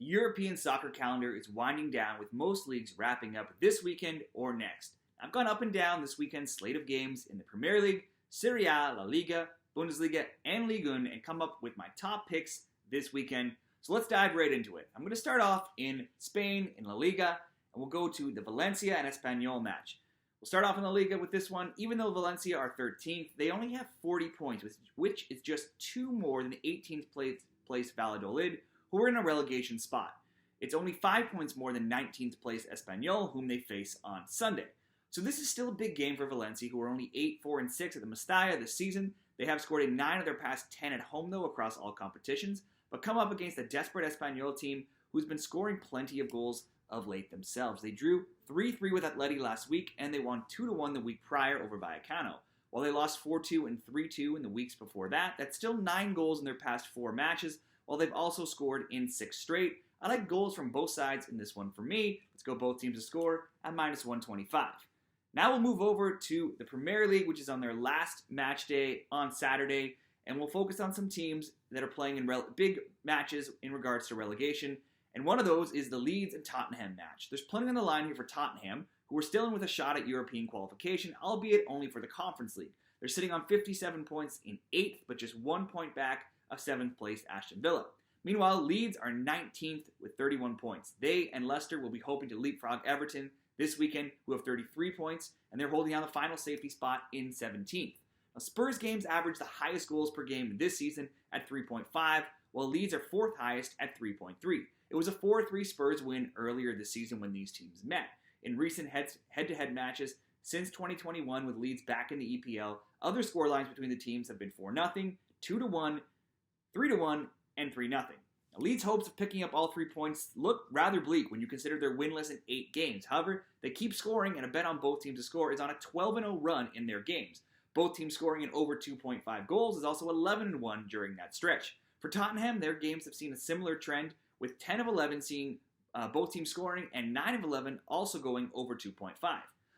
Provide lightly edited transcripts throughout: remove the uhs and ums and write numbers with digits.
European soccer calendar is winding down with most leagues wrapping up this weekend or next. I've gone up and down this weekend's slate of games in the Premier League, Serie A, La Liga, Bundesliga, and Ligue and come up with my top picks this weekend. So let's dive right into it. I'm going to start off in Spain, in La Liga, and we'll go to the Valencia and Espanyol match. We'll start off in La Liga with this one. Even though Valencia are 13th, they only have 40 points, which is just 2 more than 18th place Valladolid, who are in a relegation spot. It's only 5 points more than 19th place Espanyol, whom they face on Sunday. So this is still a big game for Valencia, who are only 8-4-6 at the Mestalla this season. They have scored in 9 of their past 10 at home, though, across all competitions, but come up against a desperate Espanyol team who's been scoring plenty of goals of late themselves. They drew 3-3 with Atleti last week, and they won 2-1 the week prior over Vallecano. While they lost 4-2 and 3-2 in the weeks before that, that's still 9 goals in their past 4 matches, while they've also scored in 6 straight. I like goals from both sides in this one for me. Let's go both teams to score at minus 125. Now we'll move over to the Premier League, which is on their last match day on Saturday, and we'll focus on some teams that are playing in big matches in regards to relegation. And one of those is the Leeds and Tottenham match. There's plenty on the line here for Tottenham, who are still in with a shot at European qualification, albeit only for the Conference League. They're sitting on 57 points in 8th, but just 1 point back of 7th place Aston Villa. Meanwhile, Leeds are 19th with 31 points. They and Leicester will be hoping to leapfrog Everton this weekend, who have 33 points, and they're holding on the final safety spot in 17th. Now, Spurs games average the highest goals per game this season at 3.5, while Leeds are 4th highest at 3.3. It was a 4-3 Spurs win earlier this season when these teams met. In recent head-to-head matches since 2021 with Leeds back in the EPL, other scorelines between the teams have been 4-0, 2-1, 3-1, and 3-0. Now, Leeds' hopes of picking up all 3 points look rather bleak when you consider they're winless in 8 games. However, they keep scoring, and a bet on both teams to score is on a 12-0 run in their games. Both teams scoring in over 2.5 goals is also 11-1 during that stretch. For Tottenham, their games have seen a similar trend, with 10 of 11 seeing both teams scoring and 9 of 11 also going over 2.5.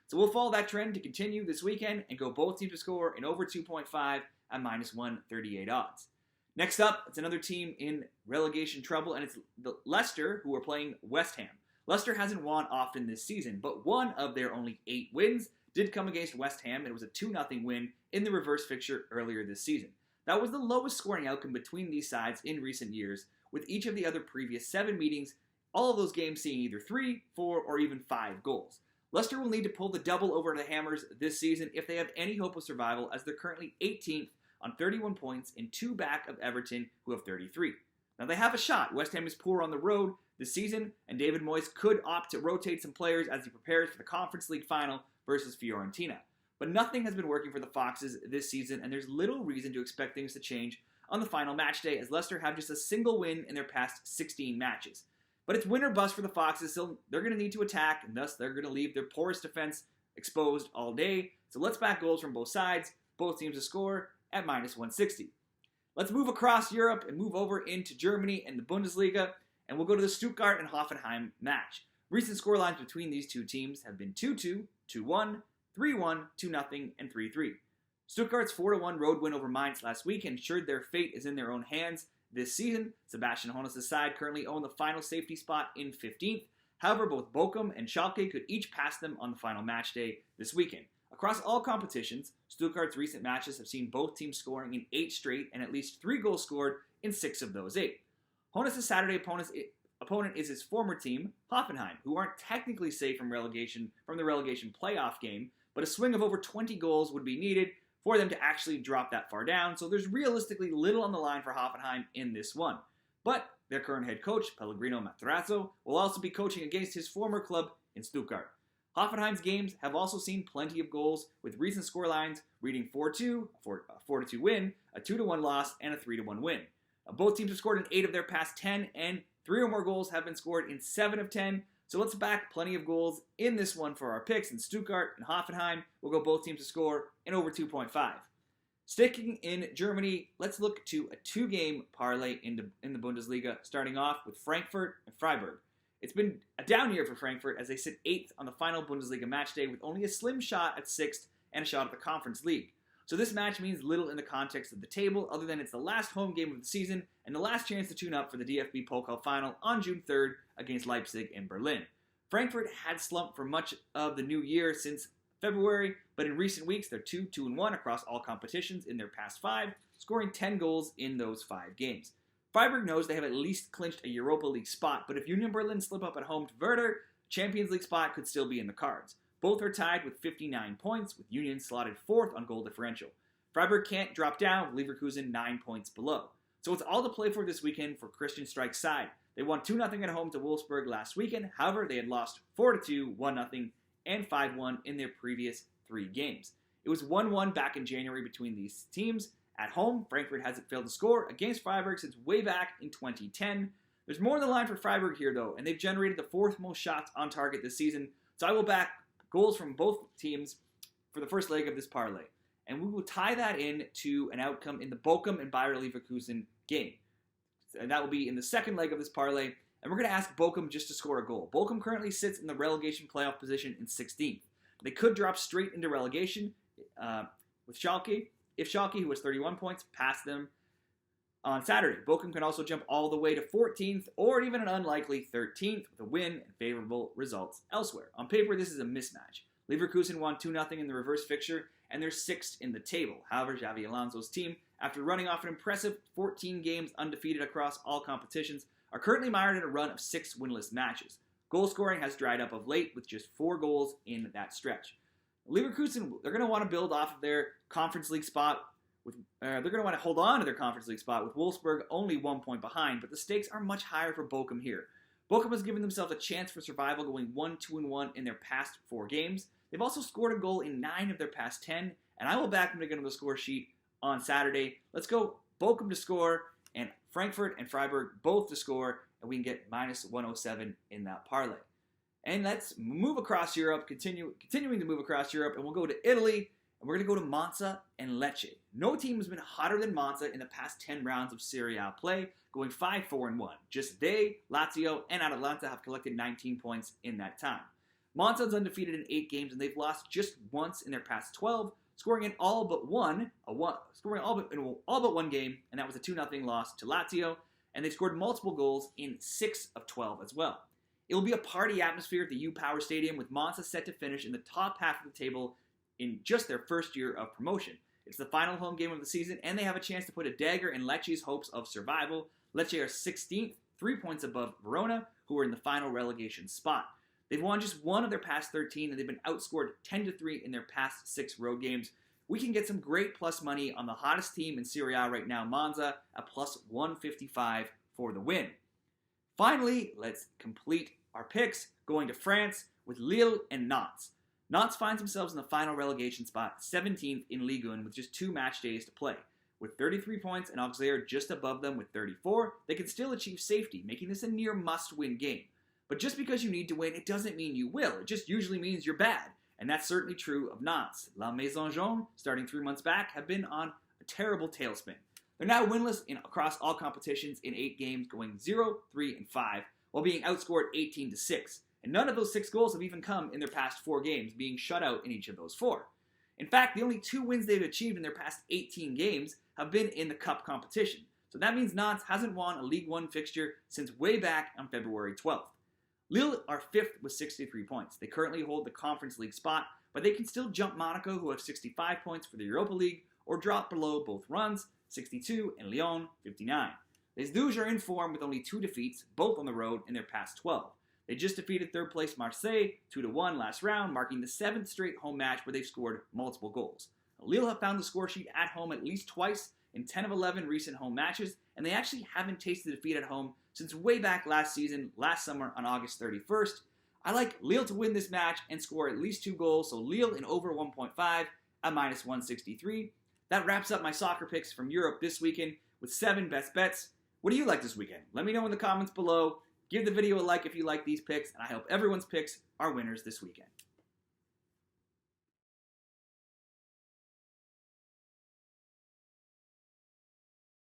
So we'll follow that trend to continue this weekend and go both teams to score in over 2.5 at minus 138 odds. Next up, it's another team in relegation trouble, and it's the Leicester, who are playing West Ham. Leicester hasn't won often this season, but one of their only 8 wins did come against West Ham, and it was a 2-0 win in the reverse fixture earlier this season. That was the lowest scoring outcome between these sides in recent years, with each of the other previous 7 meetings, all of those games seeing either 3, 4, or even 5 goals. Leicester will need to pull the double over the Hammers this season if they have any hope of survival, as they're currently 18th on 31 points and 2 back of Everton, who have 33. Now they have a shot. West Ham is poor on the road this season, and David Moyes could opt to rotate some players as he prepares for the Conference League final versus Fiorentina. But nothing has been working for the Foxes this season, and there's little reason to expect things to change on the final match day, as Leicester have just a single win in their past 16 matches. But it's win or bust for the Foxes, so they're going to need to attack, and thus they're going to leave their porous defense exposed all day. So let's back goals from both sides, both teams to score at minus 160. Let's move across Europe and move over into Germany and the Bundesliga, and we'll go to the Stuttgart and Hoffenheim match. Recent scorelines between these two teams have been 2-2, 2-1, 3-1, 2-0, and 3-3. Stuttgart's 4-1 road win over Mainz last week ensured their fate is in their own hands this season. Sebastian Hoeneß' side currently own the final safety spot in 15th. However, both Bochum and Schalke could each pass them on the final match day this weekend. Across all competitions, Stuttgart's recent matches have seen both teams scoring in 8 straight and at least 3 goals scored in 6 of those 8. Hoeneß' Saturday opponent is his former team, Hoffenheim, who aren't technically safe from the relegation playoff game, but a swing of over 20 goals would be needed for them to actually drop that far down, so there's realistically little on the line for Hoffenheim in this one. But their current head coach, Pellegrino Matarazzo, will also be coaching against his former club in Stuttgart. Hoffenheim's games have also seen plenty of goals, with recent scorelines reading 4-2, a 4-2 win, a 2-1 loss, and a 3-1 win. Both teams have scored in 8 of their past 10, and 3 or more goals have been scored in 7 of 10, so let's back plenty of goals in this one for our picks. In Stuttgart and Hoffenheim, we'll go both teams to score in over 2.5. Sticking in Germany, let's look to a 2-game parlay in the Bundesliga, starting off with Frankfurt and Freiburg. It's been a down year for Frankfurt as they sit 8th on the final Bundesliga match day with only a slim shot at 6th and a shot at the Conference League. So this match means little in the context of the table, other than it's the last home game of the season and the last chance to tune up for the DFB Pokal final on June 3rd against Leipzig in Berlin. Frankfurt had slumped for much of the new year since February, but in recent weeks they're 2-1 across all competitions in their past 5, scoring 10 goals in those 5 games. Freiburg knows they have at least clinched a Europa League spot, but if Union Berlin slip up at home to Werder, Champions League spot could still be in the cards. Both are tied with 59 points, with Union slotted 4th on goal differential. Freiburg can't drop down, with Leverkusen 9 points below. So it's all to play for this weekend for Christian Streik's side. They won 2-0 at home to Wolfsburg last weekend. However, they had lost 4-2, 1-0, and 5-1 in their previous 3 games. It was 1-1 back in January between these teams. At home, Frankfurt hasn't failed to score against Freiburg since way back in 2010. There's more on the line for Freiburg here, though, and they've generated the 4th most shots on target this season. So I will back goals from both teams for the first leg of this parlay. And we will tie that in to an outcome in the Bochum and Bayer Leverkusen game. And that will be in the second leg of this parlay. And we're going to ask Bochum just to score a goal. Bochum currently sits in the relegation playoff position in 16th. They could drop straight into relegation with Schalke. If Schalke, who has 31 points, pass them on Saturday. Bochum can also jump all the way to 14th or even an unlikely 13th with a win and favorable results elsewhere. On paper, this is a mismatch. Leverkusen won 2-0 in the reverse fixture, and they're 6th in the table. However, Xavi Alonso's team, after running off an impressive 14 games undefeated across all competitions, are currently mired in a run of 6 winless matches. Goal scoring has dried up of late with just 4 goals in that stretch. Leverkusen, they're going to want to build off of their Conference League spot. They're going to want to hold on to their Conference League spot with Wolfsburg only 1 point behind, but the stakes are much higher for Bochum here. Bochum has given themselves a chance for survival, going 1-2-1 in their past 4 games. They've also scored a goal in 9 of their past 10, and I will back them to get on the score sheet on Saturday. Let's go Bochum to score, and Frankfurt and Freiburg both to score, and we can get minus 107 in that parlay. And let's move across Europe, continuing to move across Europe, and we'll go to Italy, and we're going to go to Monza and Lecce. No team has been hotter than Monza in the past 10 rounds of Serie A play, going 5-4-1. Just they, Lazio, and Atalanta have collected 19 points in that time. Monza's undefeated in 8 games, and they've lost just once in their past 12, scoring in all but one game, and that was a 2-0 loss to Lazio, and they've scored multiple goals in 6 of 12 as well. It will be a party atmosphere at the U-Power Stadium, with Monza set to finish in the top half of the table in just their first year of promotion. It's the final home game of the season, and they have a chance to put a dagger in Lecce's hopes of survival. Lecce are 16th, 3 points above Verona, who are in the final relegation spot. They've won just 1 of their past 13, and they've been outscored 10-3 in their past 6 road games. We can get some great plus money on the hottest team in Serie A right now, Monza, at plus 155 for the win. Finally, let's complete our picks, going to France with Lille and Nantes. Nantes finds themselves in the final relegation spot, 17th in Ligue 1, with just 2 match days to play. With 33 points and Auxerre just above them with 34, they can still achieve safety, making this a near must-win game. But just because you need to win, it doesn't mean you will. It just usually means you're bad. And that's certainly true of Nantes. La Maison Jaune, starting 3 months back, have been on a terrible tailspin. They're now winless across all competitions in 8 games, going 0, 3, and 5, while being outscored 18-6. And none of those 6 goals have even come in their past 4 games, being shut out in each of those 4. In fact, the only 2 wins they've achieved in their past 18 games have been in the cup competition. So that means Nantes hasn't won a Ligue 1 fixture since way back on February 12th. Lille are 5th with 63 points. They currently hold the Conference League spot, but they can still jump Monaco, who have 65 points for the Europa League, or drop below both runs, 62, and Lyon, 59. Les Douze are in form with only 2 defeats, both on the road, in their past 12. They just defeated 3rd place Marseille 2-1 last round, marking the 7th straight home match where they've scored multiple goals. Lille have found the score sheet at home at least twice in 10 of 11 recent home matches, and they actually haven't tasted defeat at home since way back last summer on August 31st. I like Lille to win this match and score at least 2 goals, so Lille in over 1.5 at minus 163. That wraps up my soccer picks from Europe this weekend with 7 best bets. What do you like this weekend? Let me know in the comments below. Give the video a like if you like these picks, and I hope everyone's picks are winners this weekend.